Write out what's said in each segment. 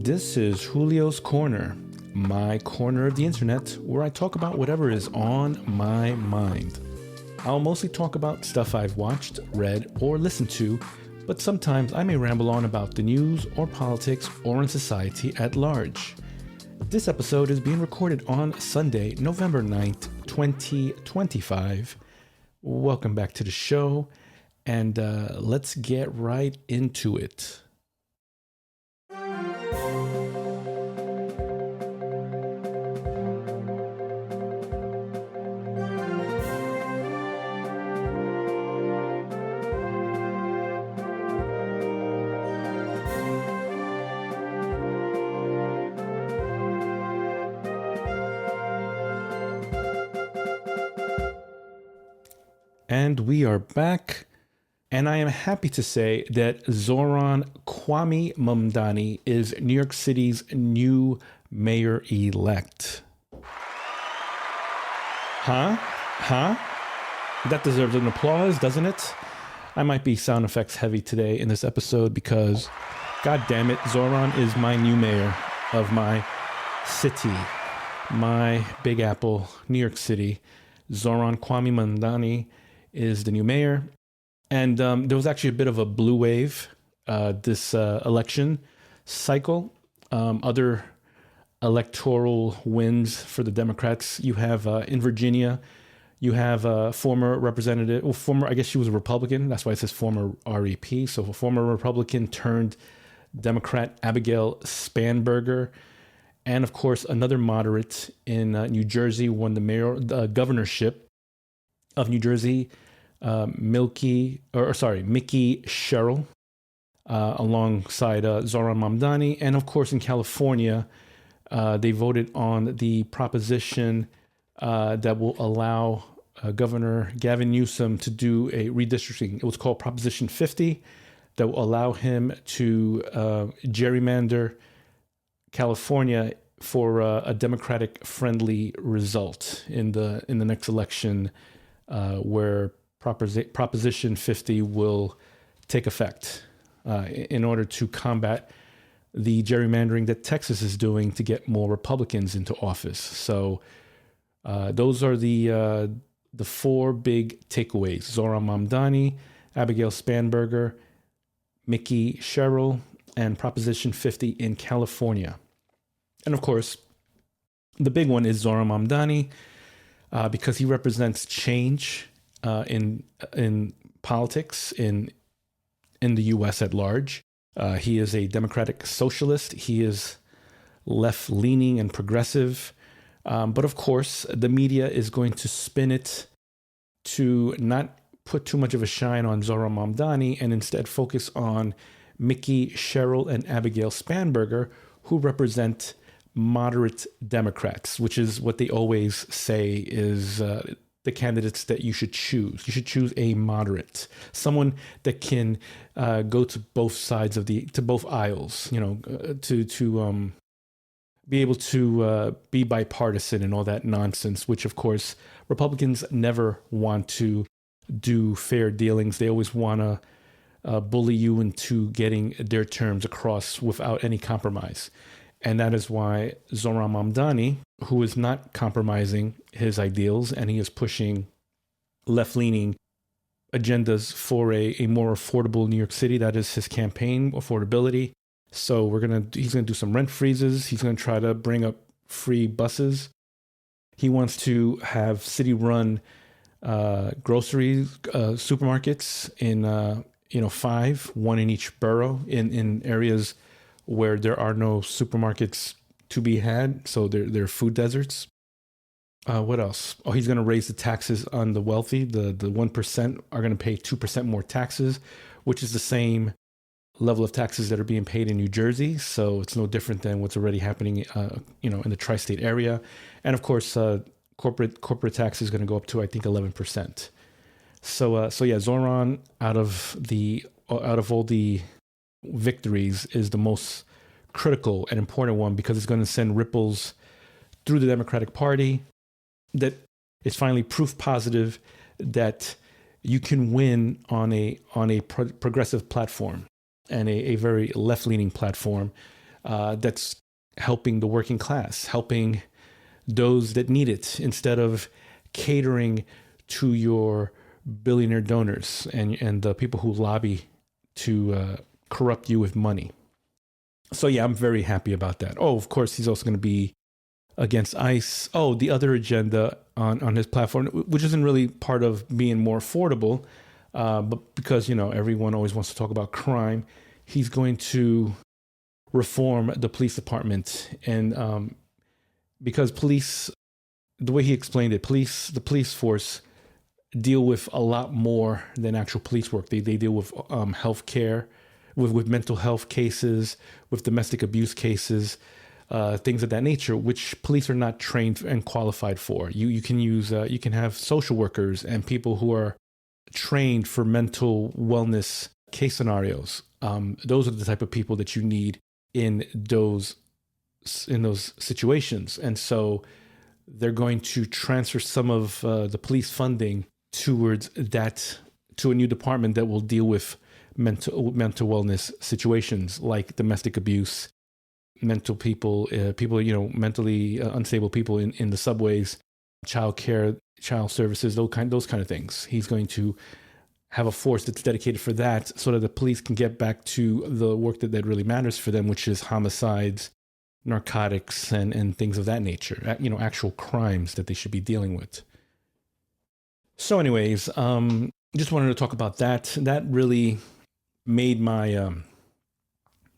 This is Julio's Corner, my corner of the internet where I talk about whatever is on my mind. I'll mostly talk about stuff I've watched, read, or listened to, but sometimes I may ramble on about the news or politics or in society at large. This episode is being recorded on Sunday, November 9th, 2025. Welcome back to the show, and let's get right into it. And we are back, and I am happy to say that Zohran Kwame Mamdani is New York City's new mayor-elect. Huh? That deserves an applause, doesn't it? I might be sound effects heavy today in this episode because, god damn it, Zohran is my new mayor of my city, my Big Apple, New York City. Zohran Kwame Mamdani is the new mayor. And there was actually a bit of a blue wave this election cycle. Other electoral wins for the Democrats. You have in Virginia, you have a former representative, I guess she was a Republican. That's why it says former REP. So a former Republican turned Democrat Abigail Spanberger. And of course, another moderate in New Jersey won the governorship of New Jersey, Mickey Sherrill, alongside Zohran Mamdani. And of course, in California, they voted on the proposition that will allow Governor Gavin Newsom to do a redistricting. It was called Proposition 50, that will allow him to gerrymander California for a Democratic-friendly result in the next election, where Proposition 50 will take effect in order to combat the gerrymandering that Texas is doing to get more Republicans into office. So those are the four big takeaways: Zohran Mamdani, Abigail Spanberger, Mickey Sherrill, and Proposition 50 in California. And of course, the big one is Zohran Mamdani, because he represents change in politics in the U.S. at large. He is a democratic socialist. He is left-leaning and progressive. But of course, the media is going to spin it to not put too much of a shine on Zohran Mamdani and instead focus on Mickey Sherrill and Abigail Spanberger, who represent moderate Democrats, which is what they always say is the candidates that you should choose. You should choose a moderate, someone that can go to both sides of to both aisles, to be able to be bipartisan and all that nonsense, which of course Republicans never want to do fair dealings. They always want to bully you into getting their terms across without any compromise. And that is why Zohran Mamdani, who is not compromising his ideals, and he is pushing left-leaning agendas for a more affordable New York City. That is his campaign, affordability. So he's gonna do some rent freezes. He's gonna try to bring up free buses. He wants to have city-run grocery supermarkets in 5, one in each borough in areas where there are no supermarkets to be had, so they're food deserts. What else? Oh, he's going to raise the taxes on the wealthy. The 1% are going to pay 2% more taxes, which is the same level of taxes that are being paid in New Jersey. So it's no different than what's already happening, in the tri-state area. And of course, corporate tax is going to go up to, I think, 11%. So yeah, Zohran, out of all the victories, is the most critical and important one, because it's going to send ripples through the Democratic Party that is finally proof positive that you can win on a progressive platform and a very left-leaning platform. that's helping the working class, helping those that need it, instead of catering to your billionaire donors and the people who lobby to corrupt you with money. So yeah, I'm very happy about that. Oh, of course, he's also going to be against ICE. Oh, the other agenda on his platform, which isn't really part of being more affordable, but because, everyone always wants to talk about crime, he's going to reform the police department. And because police, the way he explained it, the police force deal with a lot more than actual police work. They deal with healthcare, with mental health cases, with domestic abuse cases, things of that nature, which police are not trained and qualified for. You can have social workers and people who are trained for mental wellness case scenarios. Those are the type of people that you need in those situations. And so they're going to transfer some of the police funding towards that, to a new department that will deal with mental wellness situations like domestic abuse, mentally unstable people in the subways, child care, child services, those kind of things. He's going to have a force that's dedicated for that, so that the police can get back to the work that really matters for them, which is homicides, narcotics, and things of that nature. Actual crimes that they should be dealing with. So, anyways, just wanted to talk about that. That really made my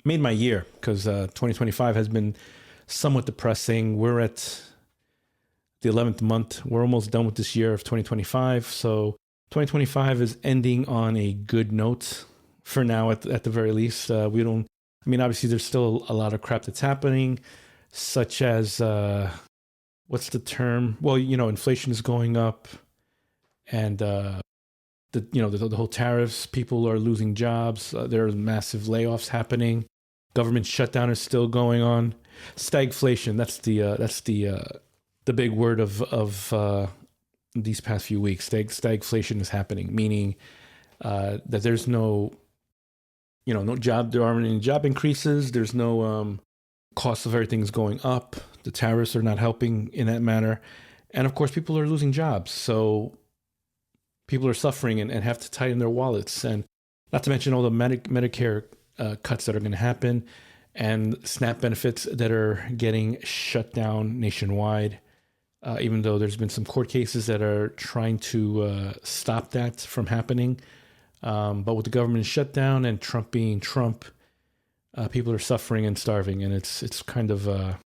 year, because 2025 has been somewhat depressing. We're at the 11th month. We're almost done with this year of 2025. So 2025 is ending on a good note for now, at the very least. Obviously there's still a lot of crap that's happening, such as, what's the term? Well, inflation is going up, and the whole tariffs, people are losing jobs. There are massive layoffs happening. Government shutdown is still going on. Stagflation, that's the big word of these past few weeks. Stagflation is happening, meaning that there's no job. There aren't any job increases. There's no cost of everything's going up. The tariffs are not helping in that manner, and of course, people are losing jobs. So people are suffering and have to tighten their wallets, and not to mention all the Medicare cuts that are going to happen, and SNAP benefits that are getting shut down nationwide. Even though there's been some court cases that are trying to stop that from happening. But with the government shut down and Trump being Trump, people are suffering and starving, and it's kind of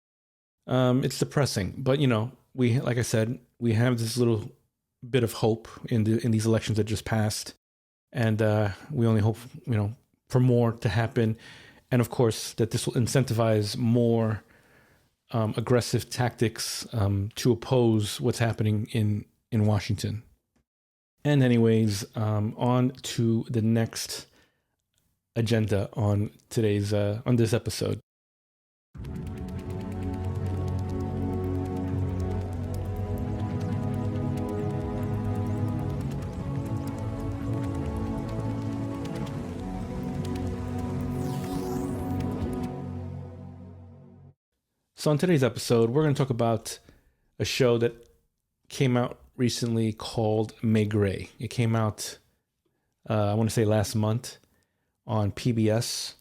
it's depressing. But like I said, we have this little bit of hope in these elections that just passed, and we only hope for more to happen, and of course that this will incentivize more aggressive tactics to oppose what's happening in Washington. And anyways, on to the next agenda on today's on this episode. So on today's episode, we're going to talk about a show that came out recently called Maigret. It came out, I want to say last month, on PBS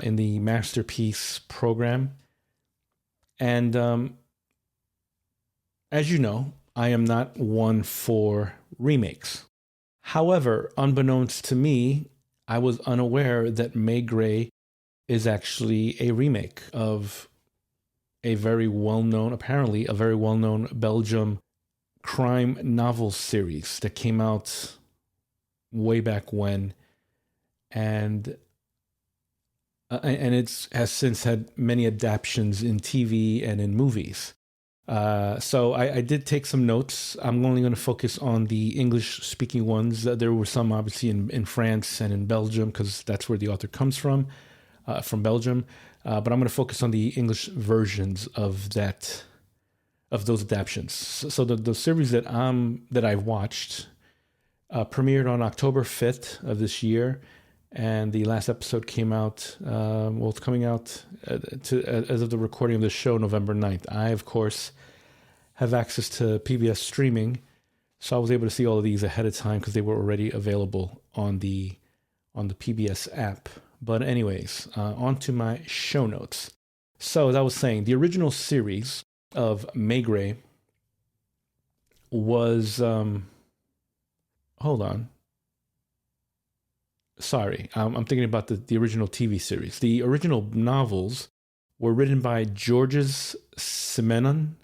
in the Masterpiece program. And as you know, I am not one for remakes. However, unbeknownst to me, I was unaware that Maigret is actually a remake of a very well-known Belgium crime novel series that came out way back when, and it has since had many adaptations in TV and in movies. So I did take some notes. I'm only going to focus on the English-speaking ones. There were some obviously in France and in Belgium, because that's where the author comes from Belgium. But I'm going to focus on the English versions of those adaptations. So the series that I watched premiered on October 5th of this year, And the last episode came out, it's coming out as of the recording of this show, November 9th. I, of course, have access to PBS streaming, so I was able to see all of these ahead of time because they were already available on the PBS app. But anyways, on to my show notes. So as I was saying, the original series of Maigret was... hold on. Sorry, I'm thinking about the original TV series. The original novels were written by Georges Simenon,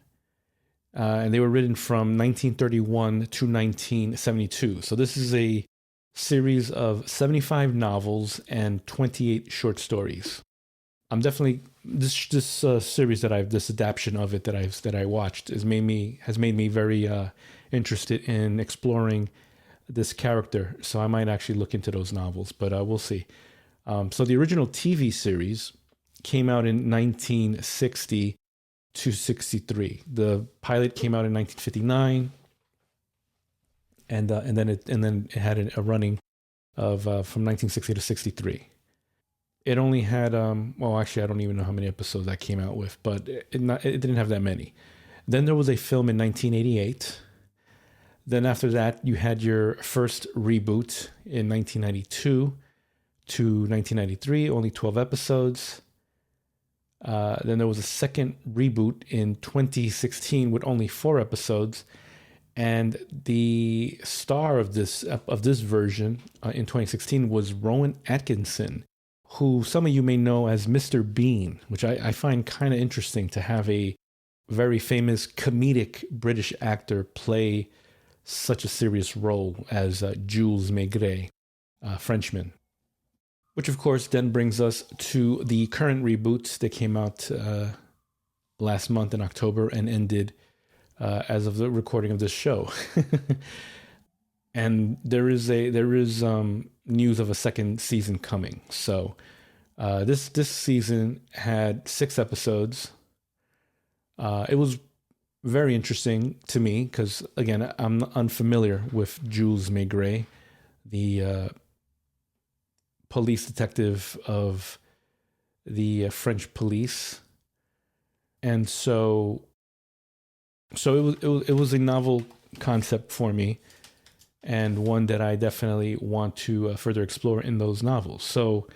and they were written from 1931 to 1972. So this is a series of 75 novels and 28 short stories. I'm definitely this series this adaptation of it that I watched has made me very interested in exploring this character, so I might actually look into those novels, but we'll see. So the original TV series came out in 1960 to 63. The pilot came out in 1959, and then it had a running of from 1960 to 63. It only had actually I don't even know how many episodes that came out with, but it didn't have that many. Then there was a film in 1988. Then after that, you had your first reboot in 1992 to 1993, only 12 episodes. Then there was a second reboot in 2016 with only 4 episodes. And the star of this version in 2016 was Rowan Atkinson, who some of you may know as Mr. Bean, which I find kind of interesting to have a very famous comedic British actor play such a serious role as Jules Maigret, Frenchman. Which, of course, then brings us to the current reboot that came out last month in October and ended as of the recording of this show. And there is news of a second season coming. So this season had 6 episodes. It was very interesting to me because, again, I'm unfamiliar with Jules Maigret, the police detective of the French police, and so it was a novel concept for me, and one that I definitely want to further explore in those novels. So,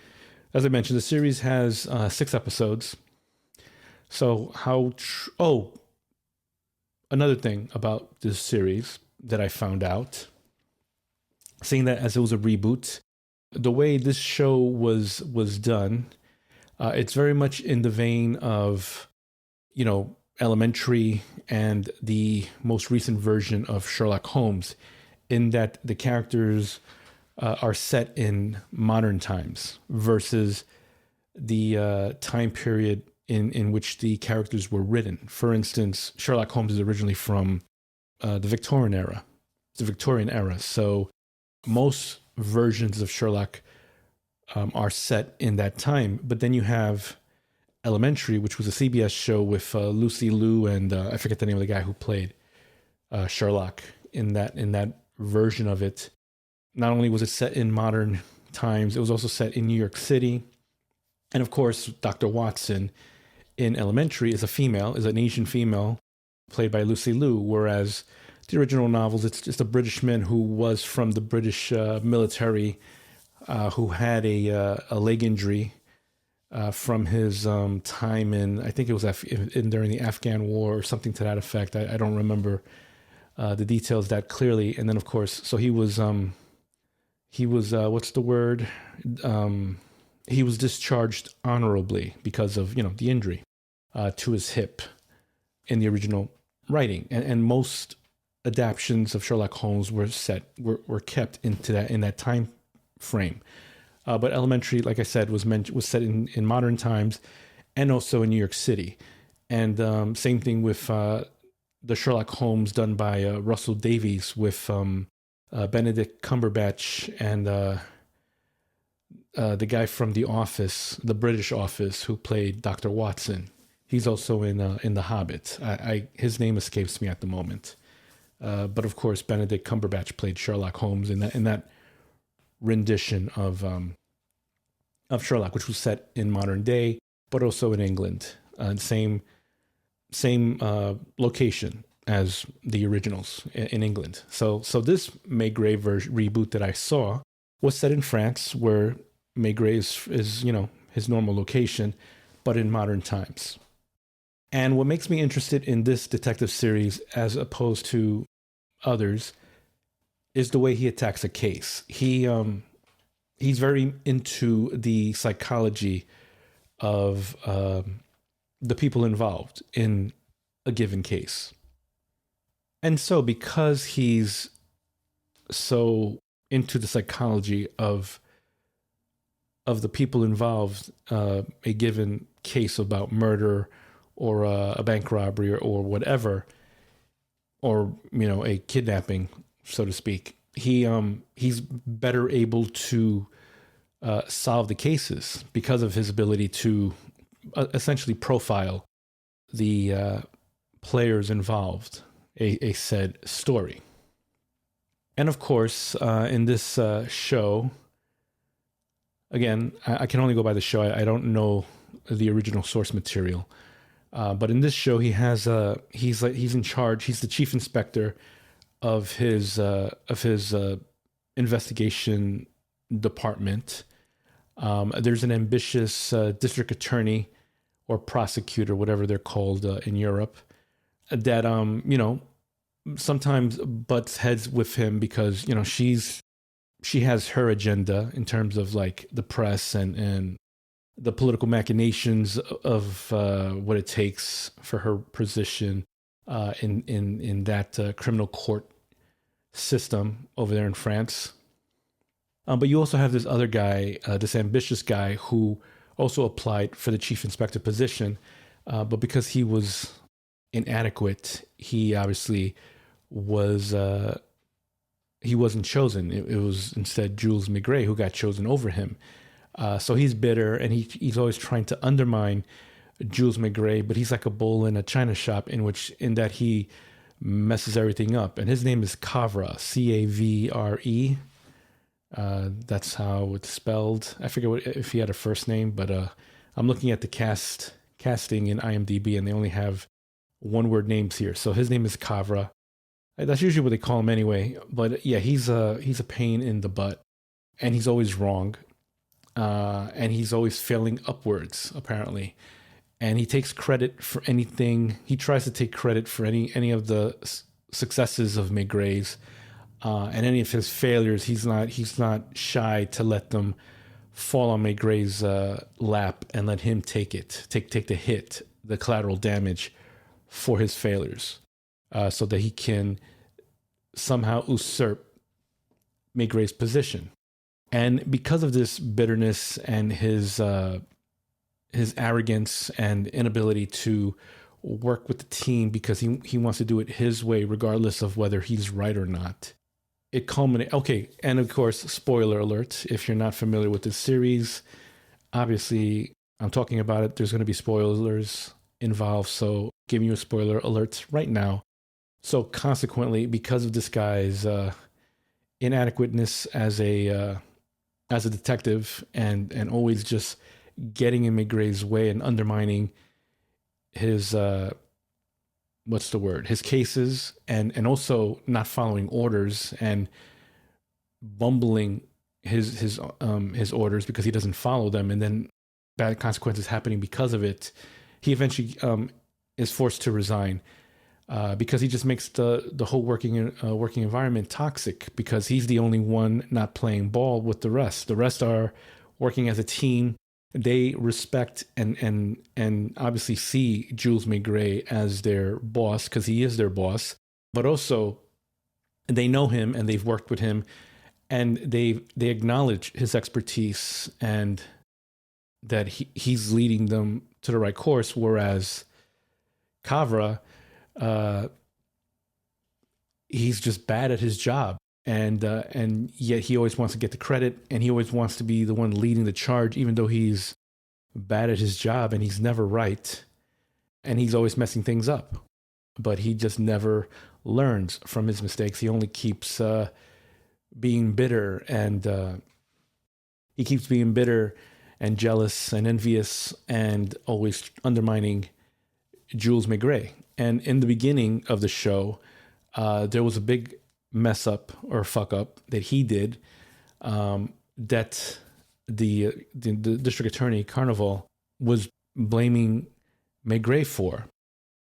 as I mentioned, the series has 6 episodes. So another thing about this series that I found out, seeing that as it was a reboot, the way this show was done, it's very much in the vein of, Elementary and the most recent version of Sherlock Holmes, in that the characters are set in modern times versus the time period in which the characters were written. For instance, Sherlock Holmes is originally from the Victorian era. So most versions of Sherlock are set in that time. But then you have Elementary, which was a CBS show with Lucy Liu and I forget the name of the guy who played Sherlock in that version of it. Not only was it set in modern times, it was also set in New York City. And of course, Dr. Watson in Elementary is an Asian female played by Lucy Liu, whereas the original novels, it's just a British man who was from the British military, who had a leg injury from his time in, I think it was during the Afghan War or something to that effect. I don't remember the details that clearly. And then, of course, so he was what's the word? He was discharged honorably because of, the injury to his hip in the original writing. And most adaptions of Sherlock Holmes were kept in that time frame. But Elementary, like I said, was set in modern times and also in New York City. And same thing with the Sherlock Holmes done by Russell Davies with Benedict Cumberbatch and the guy from The Office, the British Office, who played Dr. Watson. He's also in The Hobbit. His name escapes me at the moment. But of course, Benedict Cumberbatch played Sherlock Holmes in that rendition of of Sherlock, which was set in modern day, but also in England. Same location as the originals in England. So this Maigret reboot that I saw was set in France, where Maigret is his normal location, but in modern times. And what makes me interested in this detective series as opposed to others is the way he attacks a case. He's very into the psychology of the people involved in a given case. And so, because he's so into the psychology of the people involved, a given case about murder or a bank robbery or whatever, or a kidnapping, so to speak, he's better able to solve the cases because of his ability to essentially profile the players involved a said story. And of course, in this show, again, I can only go by the show. I don't know the original source material, but in this show, he's in charge. He's the chief inspector of his investigation department. There's an ambitious district attorney or prosecutor, whatever they're called in Europe, that sometimes butts heads with him because she has her agenda in terms of like the press and the political machinations of what it takes for her position in that criminal court system over there in France. But you also have this other guy, this ambitious guy who also applied for the chief inspector position, but because he was inadequate, he obviously he wasn't chosen. It was instead Jules Maigret who got chosen over him. So he's bitter, and he's always trying to undermine Jules Maigret, but he's like a bull in a china shop in that he messes everything up. And his name is Cavre, Cavre. That's how it's spelled. I forget if he had a first name, but I'm looking at the casting in IMDb, and they only have one-word names here. So his name is Cavre. That's usually what they call him anyway. But yeah, he's a pain in the butt, and he's always wrong, and he's always failing upwards apparently. And he takes credit for anything. He tries to take credit for any of the successes of Maigret's. And any of his failures, he's not shy to let them fall on Maigret's lap and let him take the hit, the collateral damage for his failures, so that he can somehow usurp Maigret's position. And because of this bitterness and his arrogance and inability to work with the team because he wants to do it his way, regardless of whether he's right or not. It culminates. Okay, and of course, spoiler alert, if you're not familiar with this series, obviously, I'm talking about it. There's going to be spoilers involved, so giving you a spoiler alert right now. So consequently, because of this guy's inadequateness as a detective and always just getting in Maigret's way and undermining his his cases, and also not following orders and bumbling his orders because he doesn't follow them, and then bad consequences happening because of it, he eventually is forced to resign because he just makes the whole working environment toxic because he's the only one not playing ball with the rest. The rest are working as a team. They respect and obviously see Jules Maigret as their boss because he is their boss, but also they know him and they've worked with him, and they acknowledge his expertise and that he's leading them to the right course. Whereas Cavre, he's just bad at his job. And yet he always wants to get the credit, and he always wants to be the one leading the charge, even though he's bad at his job and he's never right, and he's always messing things up. But he just never learns from his mistakes. He only keeps being bitter, and and jealous and envious and always undermining Jules Maigret. And in the beginning of the show, there was a big mess up or fuck up that he did, that the district attorney Carnival was blaming Maigret for,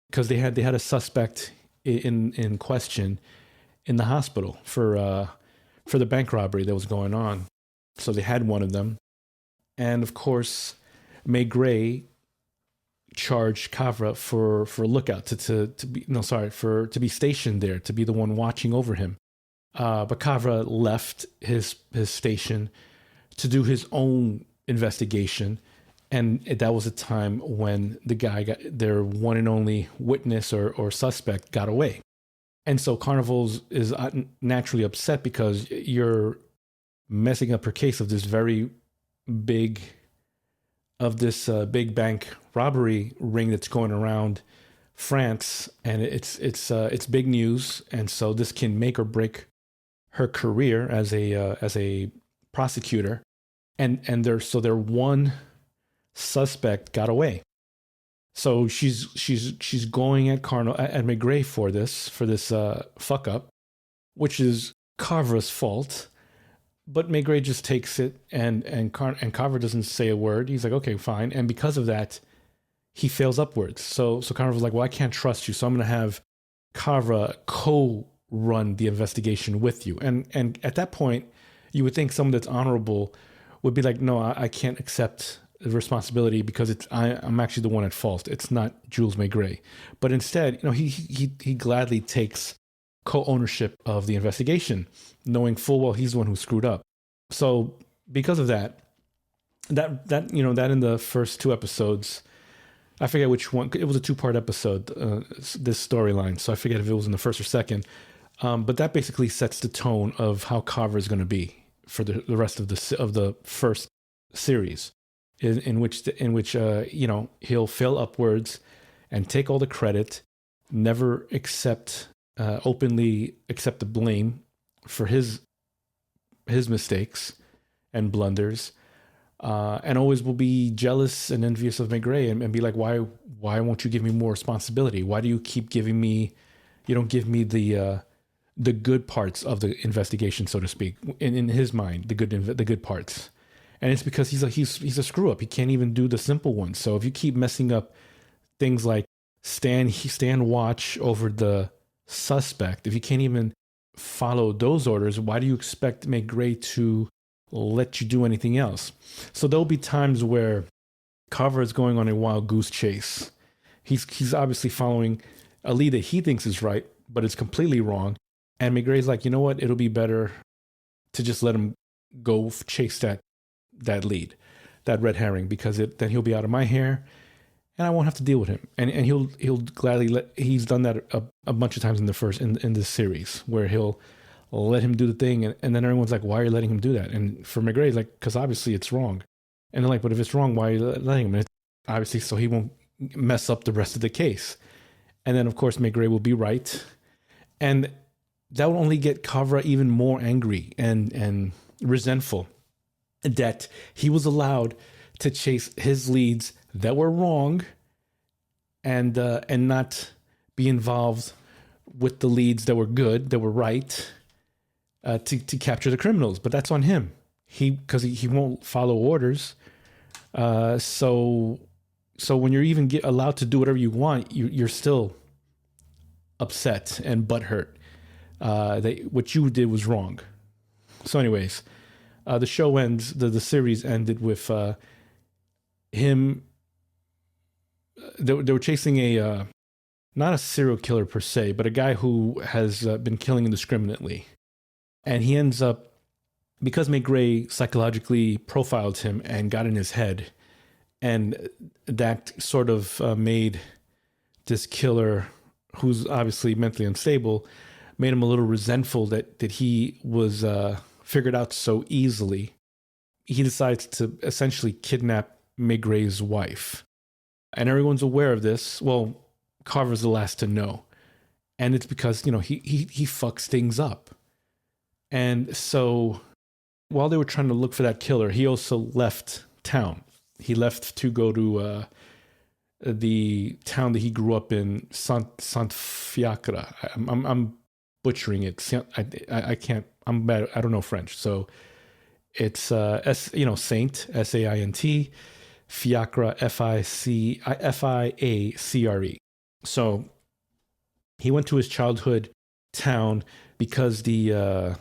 because they had a suspect in question in the hospital for the bank robbery that was going on. So they had one of them, and of course, Maigret charged Kavra for a lookout to be stationed there, to be the one watching over him. But Kavra left his station to do his own investigation, and that was a time when the guy their one and only witness or suspect got away. And so Carnival's is naturally upset because you're messing up her case of this very big big bank robbery ring that's going around France, and it's big news, and so this can make or break her career as a prosecutor, and their one suspect got away. So she's going at Maigret for this fuck up, which is Carver's fault. But Maigret just takes it, and Carver doesn't say a word. He's like, okay, fine. And because of that, he fails upwards. So Carver's like, well, I can't trust you, so I'm going to have Carver co-run the investigation with you. And at that point, you would think someone that's honorable would be like, no, I can't accept the responsibility because I'm actually the one at fault. It's not Jules Maigret. But instead, he gladly takes co-ownership of the investigation, knowing full well he's the one who screwed up. So because of that in the first two episodes, I forget which one, it was a 2-part episode, this storyline, so I forget if it was in the first or second, but that basically sets the tone of how Carver is going to be for the rest of the first series, in which he'll fail upwards and take all the credit, never openly accept the blame for his mistakes and blunders, and always will be jealous and envious of Maigret and be like, why won't you give me more responsibility? Why do you keep giving me? You don't give me the good parts of the investigation, so to speak. In his mind, the good parts, and it's because he's a screw up. He can't even do the simple ones. So if you keep messing up things like stand watch over the suspect, if you can't even follow those orders, why do you expect Maigret to let you do anything else? So there'll be times where Carver is going on a wild goose chase. He's obviously following a lead that he thinks is right, but it's completely wrong. And Maigret's like, you know what? It'll be better to just let him go chase that lead, that red herring, because then he'll be out of my hair, and I won't have to deal with him. And he'll gladly he's done that a bunch of times in this series, where he'll let him do the thing, and then everyone's like, why are you letting him do that? And for Maigret, like, because obviously it's wrong. And they're like, but if it's wrong, why are you letting him? And it's obviously so he won't mess up the rest of the case. And then of course Maigret will be right, and that will only get Kavra even more angry and resentful that he was allowed to chase his leads that were wrong, and not be involved with the leads that were good, that were right, to capture the criminals. But that's on him. Because he won't follow orders. So when you're even allowed to do whatever you want, you're still upset and butthurt that what you did was wrong. So anyways, the show ends. The series ended with him. They were chasing not a serial killer per se, but a guy who has been killing indiscriminately. And he ends up, because Maigret psychologically profiled him and got in his head, and that sort of made this killer, who's obviously mentally unstable, made him a little resentful that he was figured out so easily. He decides to essentially kidnap Maigret's wife. And everyone's aware of this. Well, Carver's the last to know. And it's because, he fucks things up. And so while they were trying to look for that killer, he also left town. He left to go to the town that he grew up in, Sant Fiacre. I'm butchering it. I can't. I'm bad. I don't know French, so it's Saint Saint, Fiacre Fiacre. So he went to his childhood town because the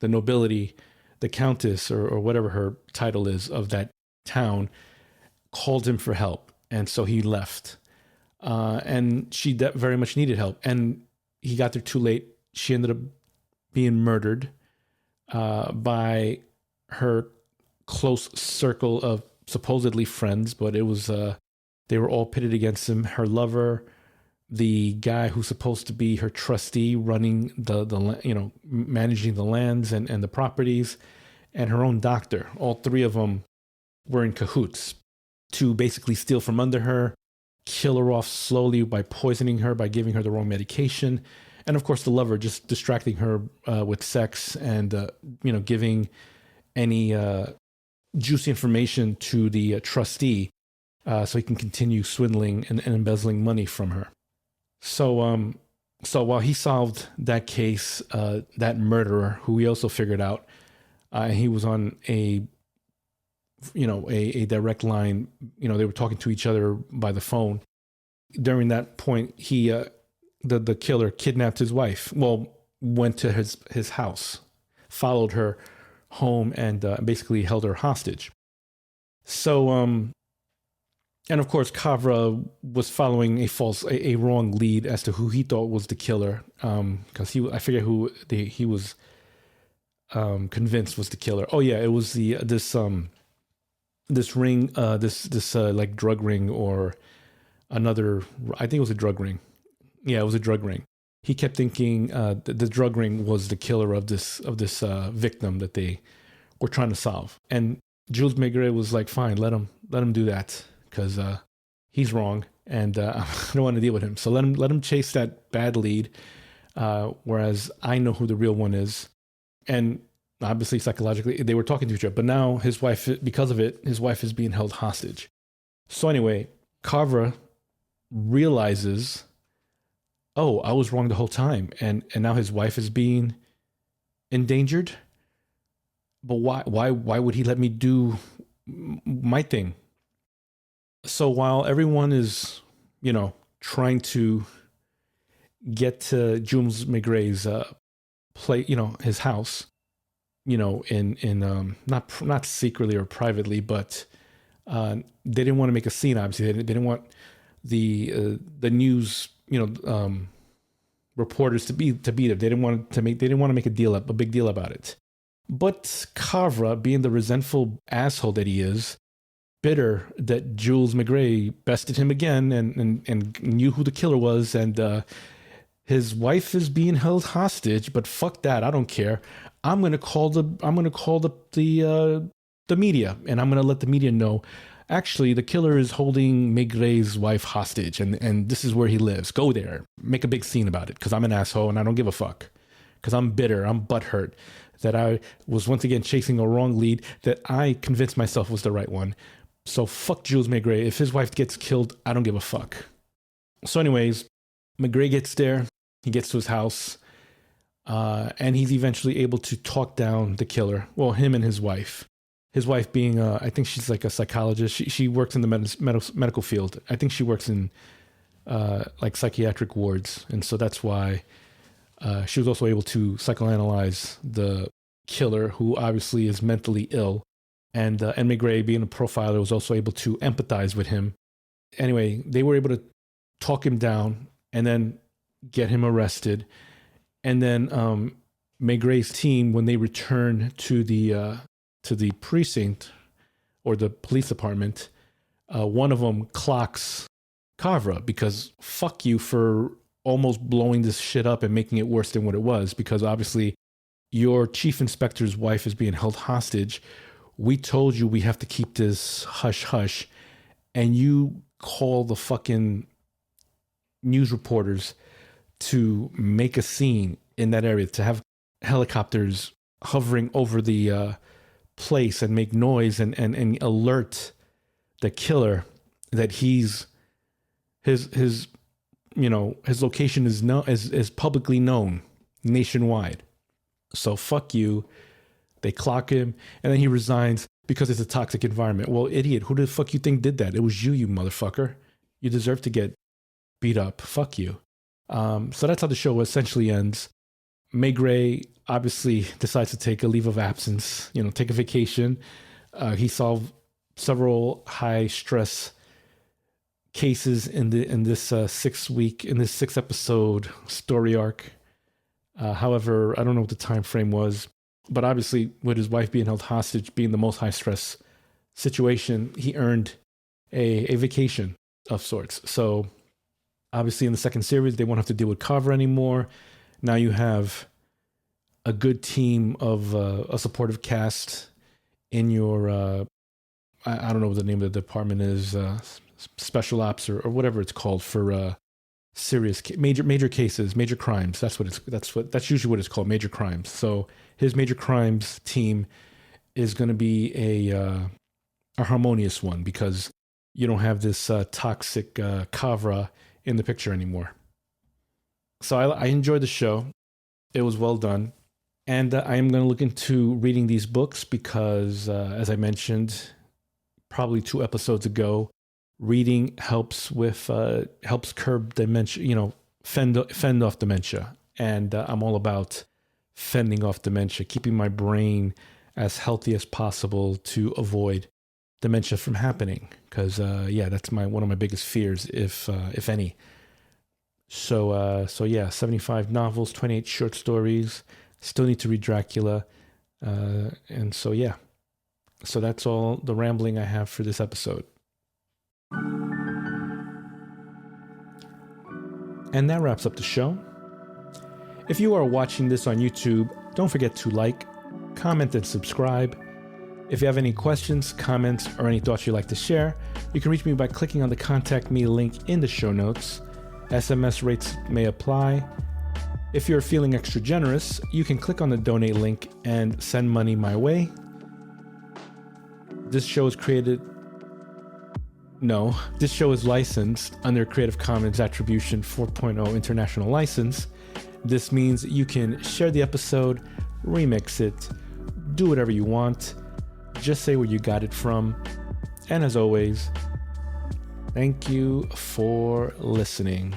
nobility, the countess or whatever her title is of that town, called him for help, and so he left. And she very much needed help, and he got there too late. She ended up being murdered by her close circle of supposedly friends, but it was they were all pitted against him. Her lover, the guy who's supposed to be her trustee, running the managing the lands and the properties, and her own doctor. All three of them were in cahoots to basically steal from under her, kill her off slowly by poisoning her, by giving her the wrong medication. And of course, the lover just distracting her with sex and, giving any juicy information to the trustee so he can continue swindling and embezzling money from her. So while he solved that case, that murderer, who we also figured out, he was on a direct line. They were talking to each other by the phone. During that point, he the killer kidnapped his wife. Well, went to his house, followed her home, and basically held her hostage. So, and of course, Kavra was following a wrong lead as to who he thought was the killer. Because I forget who he was convinced was the killer. Oh yeah, it was this ring, this like drug ring or another. I think it was a drug ring. Yeah, it was a drug ring. He kept thinking the drug ring was the killer of this victim that they were trying to solve. And Jules Maigret was like, "Fine, let him do that because he's wrong, and I don't want to deal with him. So let him chase that bad lead, whereas I know who the real one is." And obviously, psychologically, they were talking to each other. But now his wife, because of it, his wife is being held hostage. So anyway, Carver realizes, oh, I was wrong the whole time. And now his wife is being endangered. But why would he let me do my thing? So while everyone is, trying to get to Jules Maigret's his house, in not secretly or privately, but they didn't want to make a scene. Obviously, they didn't want the news, reporters to be there. They didn't want to make a big deal about it. But Kavra, being the resentful asshole that he is, bitter that Jules Maigret bested him again and knew who the killer was, and his wife is being held hostage. But fuck that, I don't care. I'm gonna call the media, and I'm gonna let the media know. Actually, the killer is holding Maigret's wife hostage, and this is where he lives. Go there, make a big scene about it, because I'm an asshole and I don't give a fuck. Because I'm bitter, I'm butthurt that I was once again chasing a wrong lead that I convinced myself was the right one. So fuck Jules Maigret. If his wife gets killed, I don't give a fuck. So anyways, Maigret gets there. He gets to his house. And he's eventually able to talk down the killer. Well, him and his wife. His wife being, I think she's like a psychologist. She works in the medical field. I think she works in like psychiatric wards. And so that's why she was also able to psychoanalyze the killer, who obviously is mentally ill. And Maigret, being a profiler, was also able to empathize with him. Anyway, they were able to talk him down and then get him arrested. And then Maigret's team, when they return to the precinct or the police department, one of them clocks Kavra because fuck you for almost blowing this shit up and making it worse than what it was. Because obviously your chief inspector's wife is being held hostage. We told you we have to keep this hush hush, and you call the fucking news reporters to make a scene in that area, to have helicopters hovering over the place and make noise and alert the killer that his location is publicly known nationwide. So fuck you. They clock him, and then he resigns because it's a toxic environment. Well, idiot, who the fuck you think did that? It was you motherfucker. You deserve to get beat up. Fuck you. So that's how the show essentially ends. Maigret obviously decides to take a leave of absence, take a vacation. He solved several high stress cases in this 6 episode story arc. However, I don't know what the time frame was, but obviously with his wife being held hostage, being the most high stress situation, he earned a vacation of sorts. So obviously in the second series, they won't have to deal with Carver anymore. Now you have a good team of a supportive cast in your, I don't know what the name of the department is, special ops or whatever it's called for serious major cases, major crimes. That's usually what it's called, major crimes. So his major crimes team is going to be a harmonious one because you don't have this toxic Kavra in the picture anymore. So I enjoyed the show. It was well done. And I am going to look into reading these books because, as I mentioned, probably 2 episodes ago, reading helps curb dementia, fend off dementia. And I'm all about fending off dementia, keeping my brain as healthy as possible to avoid dementia from happening. Because, that's one of my biggest fears, if any. So 75 novels, 28 short stories. Still need to read Dracula. So that's all the rambling I have for this episode. And that wraps up the show. If you are watching this on YouTube, don't forget to like, comment, and subscribe. If you have any questions, comments, or any thoughts you'd like to share, you can reach me by clicking on the Contact Me link in the show notes. SMS rates may apply. If you're feeling extra generous, you can click on the donate link and send money my way. This show is licensed under Creative Commons Attribution 4.0 International License. This means you can share the episode, remix it, do whatever you want. Just say where you got it from. And as always, thank you for listening.